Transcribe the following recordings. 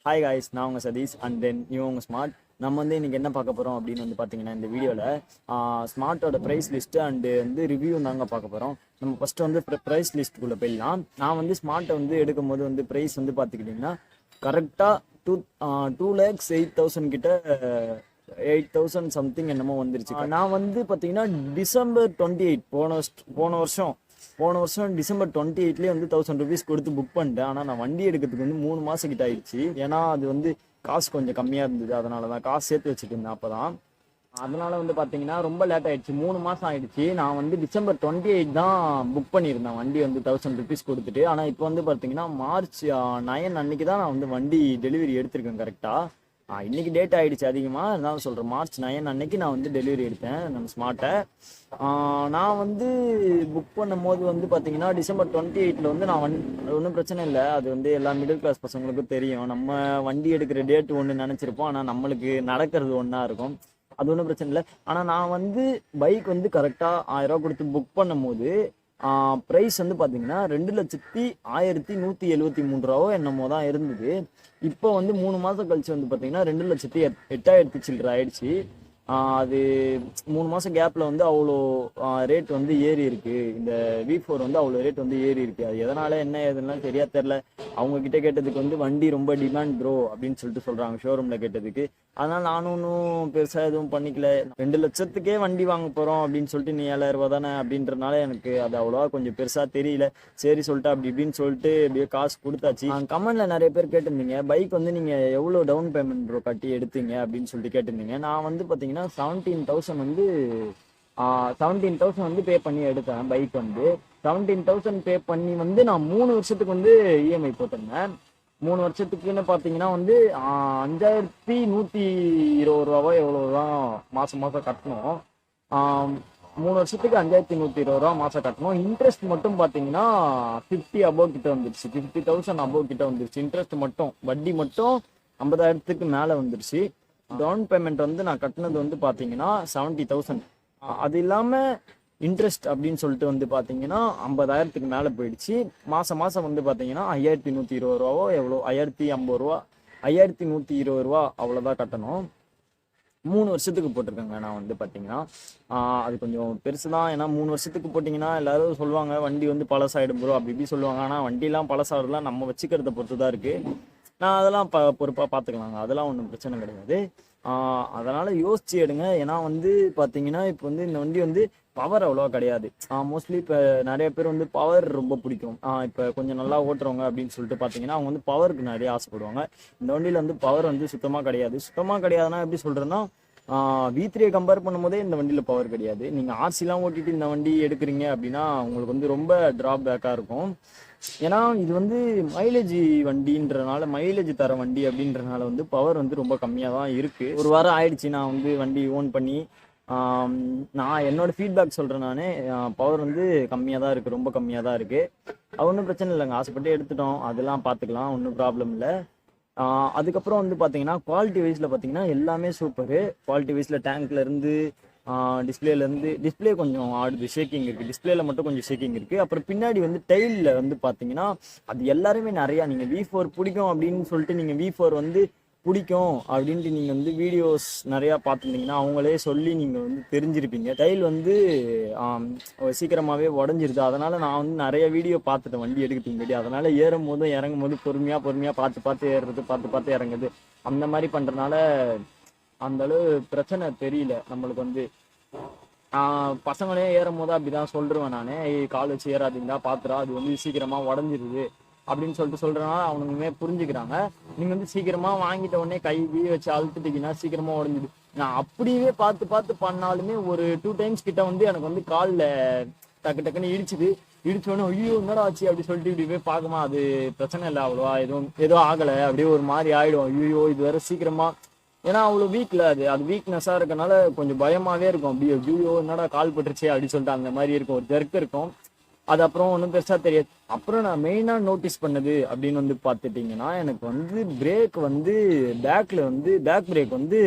Hi guys, நான் உங்கள் Satish and then new உங்கள் ஸ்மார்ட். நம்ம வந்து இன்றைக்கி என்ன பார்க்க போகிறோம் அப்படின்னு வந்து பார்த்தீங்கன்னா, இந்த வீடியோவில் ஸ்மார்ட்டோட ப்ரைஸ் லிஸ்ட்டு அண்டு வந்து ரிவ்யூ தாங்க பார்க்க போகிறோம். நம்ம ஃபஸ்ட்டு வந்து ப்ரைஸ் லிஸ்ட்டுக்குள்ளே போயிடலாம். நான் வந்து ஸ்மார்ட்டை வந்து எடுக்கும் போது வந்து ப்ரைஸ் வந்து பார்த்துக்கிட்டிங்கன்னா கரெக்டாக 2,08,000 கிட்ட 8,000 சம்திங் என்னமோ வந்துருச்சு. நான் வந்து பார்த்தீங்கன்னா டிசம்பர் 28 போன வருஷம் டிசம்பர் 28லேயே வந்து 1000 rupees கொடுத்து புக் பண்ணிட்டேன். ஆனால் நான் வண்டி எடுக்கிறதுக்கு வந்து 3 மாதம் கிட்ட ஆயிடுச்சு. ஏன்னா அது வந்து காசு கொஞ்சம் கம்மியாக இருந்தது, அதனால தான் காசு சேர்த்து வச்சுட்டு இருந்தேன் அப்போ தான். அதனால வந்து பார்த்தீங்கன்னா ரொம்ப லேட் ஆயிடுச்சு, 3 மாதம் ஆயிடுச்சு. நான் வந்து டிசம்பர் 28 தான் புக் பண்ணியிருந்தேன் வண்டி வந்து 1000 rupees கொடுத்துட்டு. ஆனால் இப்போ வந்து பார்த்தீங்கன்னா மார்ச் 9 அன்னைக்கு தான் நான் வந்து வண்டி டெலிவரி எடுத்திருக்கேன் கரெக்டாக. இன்னைக்கு டேட் ஆகிடுச்சு அதிகமாக, இருந்தாலும் சொல்கிறேன். மார்ச் 9 அன்னைக்கு நான் வந்து டெலிவரி எடுத்தேன் நம்ம ஸ்மார்ட்டை. நான் வந்து புக் பண்ணும் போது வந்து பார்த்தீங்கன்னா டிசம்பர் 28 வந்து நான் ஒன்றும் பிரச்சனை இல்லை. அது வந்து எல்லா மிடில் கிளாஸ் பசங்களுக்கும் தெரியும். நம்ம வண்டி எடுக்கிற டேட் ஒன்று நினச்சிருப்போம், ஆனால் நம்மளுக்கு நடக்கிறது ஒன்றா இருக்கும். அது ஒன்றும் பிரச்சனை இல்லை. ஆனால் நான் வந்து பைக் வந்து கரெக்டாக 1000 ரூபா கொடுத்து புக் பண்ணும் போது ப்ரைஸ் வந்து பார்த்தீங்கன்னா 2,01,173 ரூபாவோ என்னமோ தான் இருந்தது. இப்போ வந்து 3 மாதம் கழிச்சு வந்து பார்த்தீங்கன்னா 2,08,000 சில்லற ஆயிடுச்சு. அது 3 மாதம் கேப்பில் வந்து அவ்வளோ ரேட் வந்து ஏறி இருக்கு. இந்த V4 வந்து அவ்வளோ ரேட் வந்து ஏறி இருக்கு. அது எதனால என்ன ஏதுலாம் சரியா தெரில. அவங்க கிட்ட கேட்டதுக்கு வந்து வண்டி ரொம்ப டிமாண்ட் ப்ரோ அப்படின்னு சொல்லிட்டு சொல்றாங்க ஷோரூம்ல கேட்டதுக்கு. அதனால நானும் ஒன்றும் பெருசாக எதுவும் பண்ணிக்கல. 2 லட்சத்துக்கே வண்டி வாங்க போறோம் அப்படின்னு சொல்லிட்டு நீ 7,000 ரூபா தானே அப்படின்றனால எனக்கு அது அவ்வளோவா கொஞ்சம் பெருசா தெரியல. சரி சொல்லிட்டு அப்படி இப்படின்னு சொல்லிட்டு அப்படியே காசு கொடுத்தாச்சு. கமெண்ட்ல நிறைய பேர் கேட்டிருந்தீங்க, பைக் வந்து நீங்க எவ்வளோ டவுன் பேமெண்ட் ப்ரோ கட்டி எடுத்தீங்க அப்படின்னு சொல்லிட்டு கேட்டிருந்தீங்க. நான் வந்து பார்த்தீங்கன்னா 17,000 வந்து பே பண்ணி எடுத்தேன். பைக் வந்து 17,000 பே பண்ணி வந்து நான் 3 வருஷத்துக்கு வந்து இஎம்ஐ போட்டிருந்தேன். 3 வருஷத்துக்குன்னு பார்த்தீங்கன்னா வந்து 5,120 ரூபாவோ எவ்வளோதான் மாதம் கட்டணும். 3 வருஷத்துக்கு 5,120 ரூபா மாதம் கட்டணும். இன்ட்ரெஸ்ட் மட்டும் பார்த்தீங்கன்னா 50 அபோவ் கிட்ட வந்துருச்சு. 50,000 அபோவ் கிட்ட வந்துருச்சு. இன்ட்ரெஸ்ட் மட்டும், வட்டி மட்டும் 50,000க்கு மேலே வந்துருச்சு. டவுன் பேமெண்ட் வந்து நான் கட்டினது வந்து பார்த்தீங்கன்னா 70,000. அது இல்லாமல் இன்ட்ரெஸ்ட் அப்படின்னு சொல்லிட்டு வந்து பார்த்தீங்கன்னா 50,000க்கு மேலே போயிடுச்சு. மாதம் வந்து பார்த்தீங்கன்னா 5,120 ரூபாவோ எவ்வளோ, 5,050 ரூபா, 5,120 ரூபா அவ்வளோதான் கட்டணும். 3 வருஷத்துக்கு போட்டிருக்கேங்க. நான் வந்து பார்த்தீங்கன்னா அது கொஞ்சம் பெருசு தான். ஏன்னா 3 வருஷத்துக்கு போட்டிங்கன்னா எல்லாரும் சொல்லுவாங்க வண்டி வந்து பழசாயிடும் ப்ரோ அப்படி இப்படி சொல்லுவாங்க. ஆனால் வண்டிலாம் பழசாகிறதுலாம் நம்ம வச்சுக்கிறத பொறுத்து தான் இருக்குது. நான் அதெல்லாம் பொறுப்பாக பார்த்துக்கலாங்க, அதெல்லாம் ஒன்றும் பிரச்சனை கிடையாது. அதனால் யோசிச்சு எடுங்க. ஏன்னா வந்து பார்த்தீங்கன்னா இப்போ வந்து இந்த வண்டி வந்து பவர் அவ்வளோவா கிடையாது. மோஸ்ட்லி இப்போ நிறைய பேர் வந்து பவர் ரொம்ப பிடிக்கும். இப்போ கொஞ்சம் நல்லா ஓட்டுறவங்க அப்படின்னு சொல்லிட்டு பார்த்தீங்கன்னா அவங்க வந்து பவருக்கு நிறைய ஆசைப்படுவாங்க. இந்த வண்டியில் வந்து பவர் வந்து சுத்தமாக கிடையாதுன்னா எப்படி சொல்கிறேன்னா, V3 கம்பேர் பண்ணும்போதே இந்த வண்டியில் பவர் கிடையாது. நீங்கள் ஆர்சிலாம் ஓட்டிட்டு இந்த வண்டி எடுக்கிறீங்க அப்படின்னா உங்களுக்கு வந்து ரொம்ப ட்ராபேக்காக இருக்கும். ஏன்னா இது வந்து மைலேஜ் வண்டின்றனால, மைலேஜ் தர வண்டி அப்படின்றனால வந்து பவர் வந்து ரொம்ப கம்மியாக தான் இருக்குது. ஒரு வாரம் ஆயிடுச்சு நான் வந்து வண்டி ஓன் பண்ணி. நான் என்னோட ஃபீட்பேக் சொல்கிறேன். நான் பவர் வந்து கம்மியாக தான் இருக்குது, ரொம்ப கம்மியாக தான் இருக்குது. அது ஒன்றும் பிரச்சனை இல்லைங்க, ஆசைப்பட்டு எடுத்துட்டோம், அதெல்லாம் பார்த்துக்கலாம், ஒன்றும் ப்ராப்ளம் இல்லை. அதுக்கப்புறம் வந்து பார்த்தீங்கன்னா குவாலிட்டி வைஸில் பார்த்தீங்கன்னா எல்லாமே சூப்பரு. குவாலிட்டி வைஸில் டேங்க்லேருந்து டிஸ்பிளே கொஞ்சம் ஆடுது, ஷேக்கிங் இருக்குது. டிஸ்பிளேல மட்டும் கொஞ்சம் ஷேக்கிங் இருக்குது. அப்புறம் பின்னாடி வந்து டைலில் வந்து பார்த்தீங்கன்னா அது எல்லாருமே நிறையா, நீங்கள் V4 பிடிக்கும் அப்படின்னு சொல்லிட்டு நீங்கள் V4 வந்து பிடிக்கும் அப்படின்ட்டு நீங்கள் வந்து வீடியோஸ் நிறையா பார்த்துருந்தீங்கன்னா அவங்களே சொல்லி நீங்கள் வந்து தெரிஞ்சிருப்பீங்க. டைல் வந்து சீக்கிரமாகவே உடஞ்சிருது. அதனால் நான் வந்து நிறைய வீடியோ பார்த்துட்டேன் வண்டி எடுக்கிறதுக்கு முன்னாடி. அதனால் ஏறும் போதும் இறங்கும் போது பொறுமையாக பார்த்து ஏறுறது, பார்த்து இறங்குது. அந்த மாதிரி பண்ணுறதுனால அந்தளவு பிரச்சனை தெரியல நம்மளுக்கு வந்து. பசங்களே ஏறும் போது அப்படிதான் சொல்லிடுவேன் நான், கால் வச்சு ஏறாதீங்களா பார்த்துறா, அது வந்து சீக்கிரமாக உடஞ்சிருது அப்படின்னு சொல்லிட்டு சொல்கிறனால அவனுமே புரிஞ்சுக்கிறாங்க. நீங்கள் வந்து சீக்கிரமாக வாங்கிட்ட உடனே கை வச்சு அழுத்துட்டீங்கன்னா சீக்கிரமாக உடஞ்சிது. நான் அப்படியே பார்த்து பண்ணாலுமே ஒரு 2 times கிட்ட வந்து எனக்கு வந்து காலில் டக்குன்னு இடிச்சோடனே ஐயோ என்னடா ஆச்சு அப்படி சொல்லிட்டு இப்படி போய் பார்க்குமா, அது பிரச்சனை இல்லை அவ்வளோவா, ஏதோ ஆகலை, அப்படியே ஒரு மாதிரி ஆகிடும். ஐயோ இது வேற சீக்கிரமாக, ஏன்னா அவ்வளோ வீக்கில் அது வீக்னஸாக இருக்கனால கொஞ்சம் பயமாகவே இருக்கும். அப்படியே ஐயோ என்னடா கால் பட்டுருச்சு அப்படின்னு சொல்லிட்டு அந்த மாதிரி இருக்கும், ஒரு ஜெர்க் இருக்கும். அது அப்புறம் ஒன்றும் பெருசாக தெரியாது. அப்புறம் நான் மெயினாக நோட்டீஸ் பண்ணது அப்படின்னு வந்து பார்த்துட்டிங்கன்னா, எனக்கு வந்து பிரேக் வந்து பேக் பிரேக் வந்து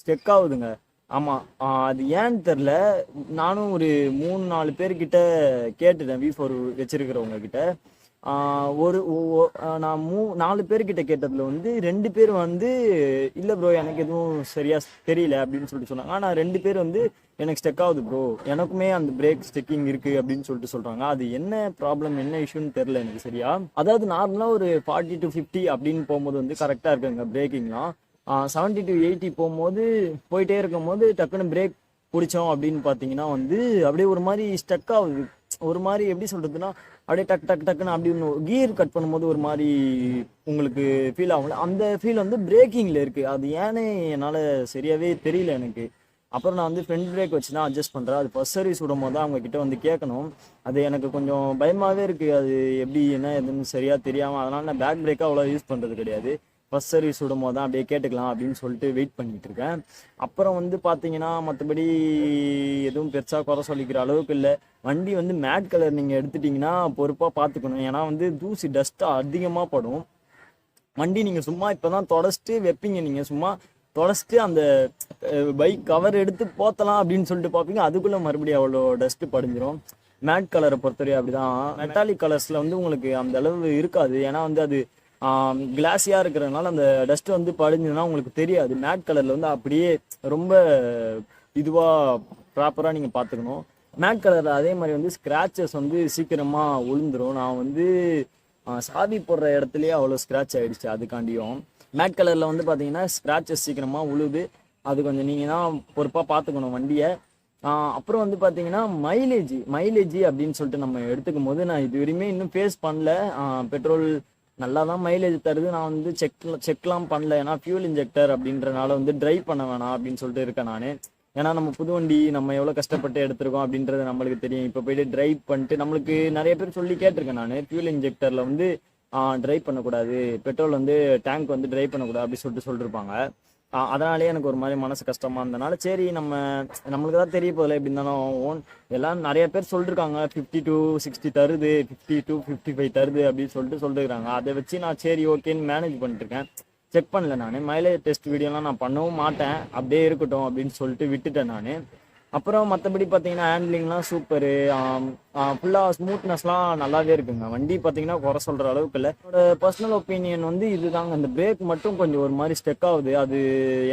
ஸ்டெக் ஆகுதுங்க. ஆமாம், அது ஏன்னு தெரில. நானும் ஒரு 3-4 பேர்கிட்ட கேட்டுட்டேன் V4 வச்சிருக்கிறவங்க கிட்ட. ஒரு நான் 4 பேர்கிட்ட கேட்டதுல வந்து 2 பேர் வந்து இல்லை ப்ரோ எனக்கு எதுவும் சரியா தெரியல அப்படின்னு சொல்லிட்டு சொன்னாங்க. ஆனால் 2 பேர் வந்து எனக்கு ஸ்டெக் ஆகுது ப்ரோ, எனக்குமே அந்த பிரேக் ஸ்டெக்கிங் இருக்கு அப்படின்னு சொல்லிட்டு சொல்றாங்க. அது என்ன ப்ராப்ளம் என்ன இஷ்யூன்னு தெரியல எனக்கு சரியா. அதாவது நார்மலாக ஒரு 40 to 50 அப்படின்னு போகும்போது வந்து கரெக்டாக இருக்குங்க பிரேக்கிங்லாம். 70 to 80 போகும்போது போயிட்டே இருக்கும் போது டக்குன்னு பிரேக் பிடிச்சோம் அப்படின்னு பார்த்தீங்கன்னா வந்து அப்படியே ஒரு மாதிரி ஸ்டக் ஆகுது. ஒரு மாதிரி எப்படி சொல்றதுன்னா அப்படியே டக் டக் டக்குன்னு அப்படி கியர் கட் பண்ணும்போது ஒரு மாதிரி உங்களுக்கு ஃபீல் ஆகும்ல, அந்த ஃபீல் வந்து பிரேக்கிங்ல இருக்கு. அது ஏன்னு என்னால் சரியாவே தெரியல எனக்கு. அப்புறம் நான் வந்து ஃப்ரண்ட் பிரேக் வச்சு தான் அட்ஜஸ்ட் பண்ணுறேன். அது ஃபர்ஸ்ட் சர்வீஸ் விடும் போது தான் அவங்க கிட்ட வந்து கேட்கணும். அது எனக்கு கொஞ்சம் பயமாகவே இருக்குது. அது எப்படி என்ன எதுன்னு சரியாக தெரியாமல், அதனால் நான் பேக் பிரேக்காக அவ்வளோ யூஸ் பண்ணுறது கிடையாது. ஃபர்ஸ்ட் சர்வீஸ் விடும் போது தான் அப்படியே கேட்டுக்கலாம் அப்படின்னு சொல்லிட்டு வெயிட் பண்ணிட்டு இருக்கேன். அப்புறம் வந்து பார்த்தீங்கன்னா மற்றபடி எதுவும் பெருசாக குறை சொல்லிக்கிற அளவுக்கு இல்லை. வண்டி வந்து மேட் கலர் நீங்கள் எடுத்துட்டிங்கன்னா பொறுப்பாக பார்த்துக்கணும். ஏன்னா வந்து தூசி டஸ்ட்டாக அதிகமாக படும். வண்டி நீங்கள் சும்மா இப்போ தான் தொடச்சிட்டு வைப்பீங்க, நீங்கள் சும்மா தொடச்சிட்டு அந்த பைக் கவர் எடுத்து போத்தலாம் அப்படின்னு சொல்லிட்டு பார்ப்பீங்க, அதுக்குள்ளே மறுபடியும் அவ்வளோ டஸ்ட்டு படிஞ்சிரும். மேட் கலரை பொறுத்தவரை அப்படிதான். மெட்டாலிக் கலர்ஸில் வந்து உங்களுக்கு அந்த அளவு இருக்காது. ஏன்னா வந்து அது கிளாஸியாக இருக்கிறதுனால அந்த டஸ்ட் வந்து படிஞ்சதுன்னா உங்களுக்கு தெரியாது. மேட் கலரில் வந்து அப்படியே ரொம்ப இதுவாக ப்ராப்பராக நீங்கள் பார்த்துக்கணும். மேட் கலரில் அதே மாதிரி வந்து ஸ்க்ராச்சஸ் வந்து சீக்கிரமாக விழுந்துடும். நான் வந்து சாவி போடுற இடத்துலையே அவ்வளோ ஸ்க்ராட்ச் ஆகிடுச்சு. அதுக்காண்டியும் மேட் கலரில் வந்து பார்த்தீங்கன்னா ஸ்க்ராச்சஸ் சீக்கிரமாக விழுது. அது கொஞ்சம் நீங்கள் தான் பொறுப்பாக பார்த்துக்கணும் வண்டியை. அப்புறம் வந்து பார்த்தீங்கன்னா மைலேஜ் அப்படின்னு சொல்லிட்டு நம்ம எடுத்துக்கும் போது நான் இது வரையுமே இன்னும் ஃபேஸ் பண்ணல. பெட்ரோல் நல்லா தான் மைலேஜ் தருது. நான் வந்து செக்லாம் பண்ணல. ஏன்னா ஃபியூல் இன்ஜெக்டர் அப்படின்றனால வந்து ட்ரைவ் பண்ண வேணாம் அப்படின்னு சொல்லிட்டு இருக்கேன் நான். ஏன்னா நம்ம புது வண்டி நம்ம எவ்வளோ கஷ்டப்பட்டு எடுத்திருக்கோம் அப்படின்றது நம்மளுக்கு தெரியும். இப்போ போயிட்டு ட்ரைவ் பண்ணிட்டு நம்மளுக்கு நிறைய பேர் சொல்லி கேட்டிருக்கேன் நான், ஃபியூல் இன்ஜெக்டரில் வந்து ட்ரைவ் பண்ணக்கூடாது, பெட்ரோல் வந்து டேங்க் வந்து ட்ரைவ் பண்ணக்கூடாது அப்படி சொல்லிருப்பாங்க. அதனாலே எனக்கு ஒரு மாதிரி மனசு கஷ்டமாக இருந்தனால சரி நம்மளுக்கு தான் தெரிய போதில்லை எப்படி இருந்தாலும் எல்லாம் நிறைய பேர் சொல்லிருக்காங்க 50 to 60 தருது, 50 to 55 தருது அப்படின்னு சொல்லிருக்காங்க. அதை வச்சு நான் சரி ஓகேன்னு மேனேஜ் பண்ணிட்டுருக்கேன். செக் பண்ணல நான். மைலேஜ் டெஸ்ட் வீடியோலாம் நான் பண்ணவும் மாட்டேன், அப்படியே இருக்கட்டும் அப்படின்னு சொல்லிட்டு விட்டுட்டேன் நான். அப்புறம் மற்றபடி பார்த்தீங்கன்னா ஹேண்ட்லிங்லாம் சூப்பரு, ஃபுல்லாக ஸ்மூத்னஸ்லாம் நல்லாவே இருக்குங்க. வண்டி பார்த்தீங்கன்னா குறை சொல்கிற அளவுக்கு இல்லை. என்னோட பர்சனல் ஒப்பீனியன் வந்து இதுதாங்க. அந்த பிரேக் மட்டும் கொஞ்சம் ஒரு மாதிரி ஸ்டெக் ஆகுது. அது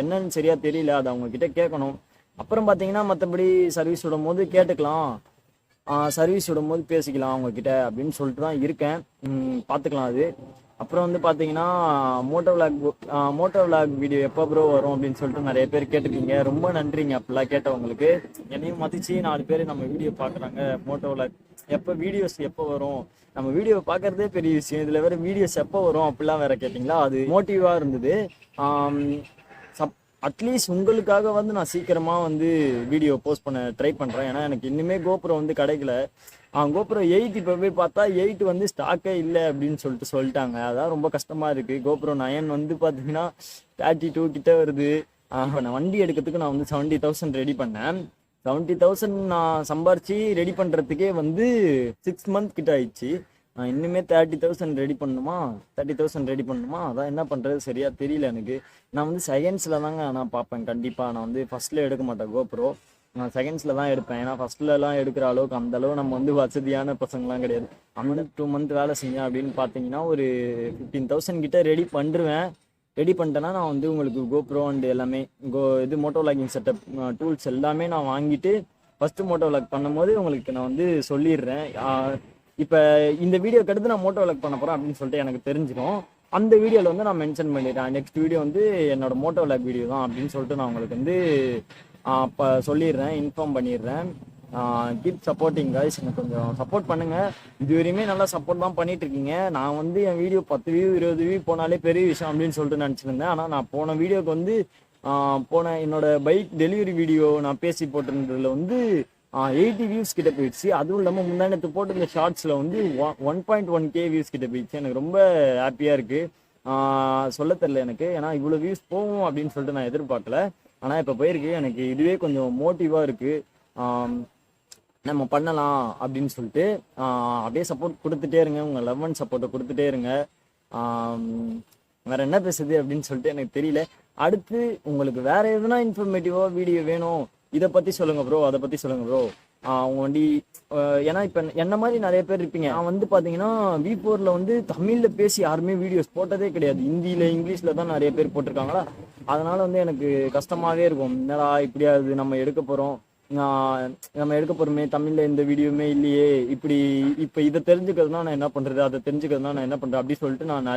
என்னன்னு சரியாக தெரியல, அது அவங்கக்கிட்ட கேட்கணும். அப்புறம் பார்த்தீங்கன்னா மற்றபடி சர்வீஸ் விடும்போது கேட்டுக்கலாம், சர்வீஸ் விடும்போது பேசிக்கலாம் அவங்கக்கிட்ட அப்படின்னு சொல்லிட்டு தான் இருக்கேன். பார்த்துக்கலாம் அது. அப்புறம் வந்து பார்த்தீங்கன்னா மோட்டோவிளாக் வீடியோ எப்போ ப்ரோ வரும் அப்படின்னு சொல்லிட்டு நிறைய பேர் கேட்டிருக்கீங்க. ரொம்ப நன்றிங்க அப்படிலாம் கேட்டவங்களுக்கு. என்னையும் மதிச்சு 4 பேர் நம்ம வீடியோ பார்க்குறாங்க. மோட்டோவிளாக் வீடியோஸ் எப்போ வரும், நம்ம வீடியோ பார்க்குறதே பெரிய விஷயம், இதில் வேறு வீடியோஸ் எப்போ வரும் அப்படிலாம் வேற கேட்டிங்களா. அது மோட்டிவாக இருந்தது. அட்லீஸ்ட் உங்களுக்காக வந்து நான் சீக்கிரமாக வந்து வீடியோ போஸ்ட் பண்ண ட்ரை பண்ணுறேன். ஏன்னா எனக்கு இன்னுமே கோப்ரோ வந்து கிடைக்கல. கோப்ரோ 8 இப்போ போய் பார்த்தா 8 வந்து ஸ்டாக்கே இல்லை அப்படின்னு சொல்லிட்டாங்க. அதான் ரொம்ப கஷ்டமாக இருக்குது. கோப்ரோ 9 வந்து பார்த்தீங்கன்னா 32 கிட்ட வருது. நான் வண்டி எடுக்கிறதுக்கு நான் வந்து 70,000 ரெடி பண்ணேன். 70,000 நான் சம்பாரிச்சு ரெடி பண்ணுறதுக்கே வந்து 6 மந்த் கிட்ட ஆயிடுச்சு. இன்னுமே 30,000 ரெடி பண்ணணுமா, அதான் என்ன பண்ணுறது சரியாக தெரியல எனக்கு. நான் வந்து செகண்ட்ஸில் தாங்க நான் பார்ப்பேன் கண்டிப்பாக. நான் வந்து ஃபஸ்ட்டில் எடுக்க மாட்டேன் கோப்ரோ, நான் செகண்ட்ஸில் தான் எடுப்பேன். ஏன்னா ஃபஸ்ட்லலாம் எடுக்கிற அளவுக்கு அந்தளவு நம்ம வந்து வசதியான பசங்களாம் கிடையாது. அந்த 2 மந்த் வேலை செஞ்சேன் அப்படின்னு பார்த்தீங்கன்னா ஒரு 15,000 கிட்ட ரெடி பண்ணிட்டேன்னா நான் வந்து உங்களுக்கு கோப்ரோ அண்ட் எல்லாமே மோட்டோவிளாகிங் செட்டப் டூல்ஸ் எல்லாமே நான் வாங்கிட்டு ஃபஸ்ட்டு மோட்டோவிளாக் பண்ணும்போது உங்களுக்கு நான் வந்து சொல்லிடுறேன். இப்போ இந்த வீடியோக்கு அடுத்து நான் மோட்டோவிளாக் பண்ண போகிறேன் அப்படின்னு சொல்லிட்டு எனக்கு தெரிஞ்சிடும். அந்த வீடியோவில் வந்து நான் மென்ஷன் பண்ணிடுறேன், நெக்ஸ்ட் வீடியோ வந்து என்னோட மோட்டோவிளாக் வீடியோ தான் அப்படின்னு சொல்லிட்டு நான் உங்களுக்கு வந்து இப்போ சொல்லிடுறேன், இன்ஃபார்ம் பண்ணிடுறேன். கீப் சப்போர்ட்டிங் காய்ஸ், எனக்கு கொஞ்சம் சப்போர்ட் பண்ணுங்கள். இது வரையுமே நல்லா சப்போர்ட் தான் பண்ணிகிட்ருக்கீங்க. நான் வந்து என் வீடியோ 10 வியூ 20 வியூ போனாலே பெரிய விஷயம் அப்படின்னு சொல்லிட்டு நினச்சிருந்தேன். ஆனால் நான் போன வீடியோக்கு வந்து என்னோட பைக் டெலிவரி வீடியோ நான் பேசி போட்டிருந்ததில் வந்து 80 வியூஸ் கிட்ட போயிடுச்சு. அதுவும் இல்லாமல் முன்னாடி போட்டிருந்த ஷார்ட்ஸில் வந்து 1.1K வியூஸ் கிட்ட போயிடுச்சு. எனக்கு ரொம்ப ஹாப்பியாக இருக்குது. சொல்ல தெரில எனக்கு, ஏன்னா இவ்வளோ வியூஸ் போகும் அப்படின்னு சொல்லிட்டு நான் எதிர்பார்க்கல. ஆனால் இப்போ போயிருக்கு. எனக்கு இதுவே கொஞ்சம் மோட்டிவாக இருக்குது. நம்ம பண்ணலாம் அப்படின்னு சொல்லிட்டு அப்படியே சப்போர்ட் கொடுத்துட்டே இருங்க. உங்கள் லவ் அண்ட் சப்போர்ட்டை கொடுத்துட்டே இருங்க. வேறு என்ன பேசுது அப்படின்னு சொல்லிட்டு எனக்கு தெரியல. அடுத்து உங்களுக்கு வேறு எதுனா இன்ஃபர்மேட்டிவாக வீடியோ வேணும், இதை பற்றி சொல்லுங்கள் ப்ரோ, அதை பற்றி சொல்லுங்கள் ப்ரோ, அவங்க வண்டி ஏன்னா இப்போ என்ன மாதிரி நிறைய பேர் இருப்பீங்க. நான் வந்து பார்த்தீங்கன்னா V4ல வந்து தமிழில் பேசி யாருமே வீடியோஸ் போட்டதே கிடையாது. ஹிந்தியில் இங்கிலீஷில் தான் நிறைய பேர் போட்டிருக்காங்களா. அதனால வந்து எனக்கு கஷ்டமாகவே இருக்கும். என்னடா இப்படியாவது நம்ம எடுக்க போகிறோமே தமிழில் எந்த வீடியோவுமே இல்லையே, இப்போ இதை தெரிஞ்சுக்கிறதுனா நான் என்ன பண்ணுறது, அதை தெரிஞ்சுக்கிறதுனா நான் என்ன பண்ணுறேன் அப்படி சொல்லிட்டு நான்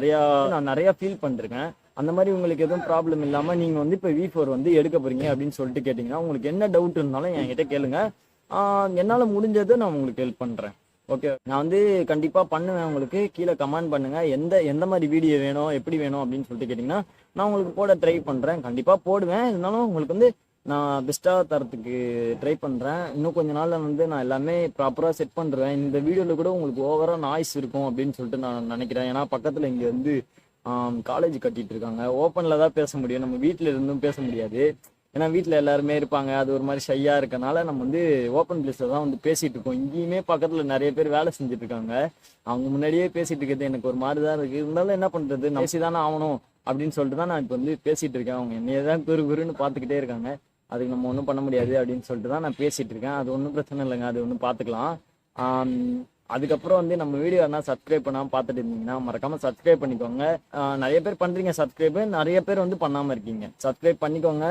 நிறையா ஃபீல் பண்ணிருக்கேன். அந்த மாதிரி உங்களுக்கு எதுவும் ப்ராப்ளம் இல்லாமல் நீங்கள் வந்து இப்போ V4 வந்து எடுக்க போகிறீங்க அப்படின்னு சொல்லிட்டு கேட்டிங்கன்னா உங்களுக்கு என்ன டவுட் இருந்தாலும் என்கிட்ட கேளுங்க. என்னால் முடிஞ்சதை நான் உங்களுக்கு ஹெல்ப் பண்ணுறேன். ஓகே, நான் வந்து கண்டிப்பாக பண்ணுவேன். உங்களுக்கு கீழே கமெண்ட் பண்ணுங்கள் எந்த மாதிரி வீடியோ வேணும், எப்படி வேணும் அப்படின்னு சொல்லிட்டு கேட்டிங்கன்னா நான் உங்களுக்கு போட ட்ரை பண்ணுறேன். கண்டிப்பாக போடுவேன். இருந்தாலும் உங்களுக்கு வந்து நான் பெஸ்ட்டாக தரத்துக்கு ட்ரை பண்ணுறேன். இன்னும் கொஞ்ச நாளில் வந்து நான் எல்லாமே ப்ராப்பராக செட் பண்ணுறேன். இந்த வீடியோவில் கூட உங்களுக்கு ஓவராக நாய்ஸ் இருக்கும் அப்படின்னு சொல்லிட்டு நான் நினைக்கிறேன். ஏன்னா பக்கத்தில் இங்கே வந்து காலேஜ் கட்டிகிட்டு இருக்காங்க. ஓப்பனில் தான் பேச முடியும், நம்ம வீட்டில் இருந்தும் பேச முடியாது. ஏன்னா வீட்டில் எல்லாருமே இருப்பாங்க, அது ஒரு மாதிரி ஷையாக இருக்கனால நம்ம வந்து ஓப்பன் பிளேஸில் தான் வந்து பேசிகிட்டு இருக்கோம். இங்கேயுமே பக்கத்தில் நிறைய பேர் வேலை செஞ்சுட்டு இருக்காங்க. அவங்க முன்னாடியே பேசிகிட்டு இருக்கிறது எனக்கு ஒரு மாதிரி தான் இருக்குது. இருந்தாலும் என்ன பண்ணுறது, பேசி தானே ஆகணும் அப்படின்னு சொல்லிட்டு தான் நான் இப்போ வந்து பேசிகிட்டு இருக்கேன். அவங்க என்னையே தான் குறுன்னு பார்த்துக்கிட்டே இருக்காங்க. அதுக்கு நம்ம ஒன்றும் பண்ண முடியாது அப்படின்னு சொல்லிட்டு தான் நான் பேசிகிட்டு இருக்கேன். அது ஒன்றும் பிரச்சனை இல்லைங்க, அது ஒன்றும் பார்த்துக்கலாம். அதுக்கப்புறம் வந்து நம்ம வீடியோ என்ன சப்ஸ்கிரைப் பண்ணாமல் பார்த்துட்டு இருந்தீங்கன்னா மறக்காமல் சப்ஸ்கிரைப் பண்ணிக்கோங்க. நிறைய பேர் பண்ணுறீங்க சப்ஸ்கிரைப், நிறைய பேர் வந்து பண்ணாமல் இருக்கீங்க. சப்ஸ்கிரைப் பண்ணிக்கோங்க.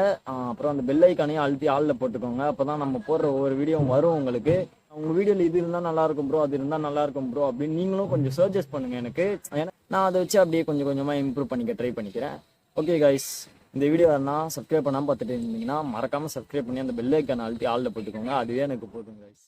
அப்புறம் அந்த பெல் ஐக்கானையும் அழுத்தி ஆளில் போட்டுக்கோங்க. அப்போ தான் நம்ம போடுற ஒவ்வொரு வீடியோ வரும் உங்களுக்கு. உங்கள் வீடியோவில் இது இருந்தால் நல்லாயிருக்கும் ப்ரோ, அது இருந்தால் நல்லாயிருக்கும் ப்ரோ அப்படின்னு நீங்களும் கொஞ்சம் சஜஸ்ட் பண்ணுங்கள் எனக்கு. ஏன்னா நான் அதை வச்சு அப்படியே கொஞ்சம் கொஞ்சமாக இம்ப்ரூவ் பண்ணிக்க ட்ரை பண்ணிக்கிறேன். ஓகே கைஸ், இந்த வீடியோ சப்ஸ்கிரைப் பண்ணாமல் பார்த்துட்டு இருந்தீங்கன்னா மறக்காமல் சப்ஸ்கிரைப் பண்ணி அந்த பெல் ஐக்கானை அழுத்தி ஆளில் போட்டுக்கோங்க. அதுவே எனக்கு போதும் கைஸ்.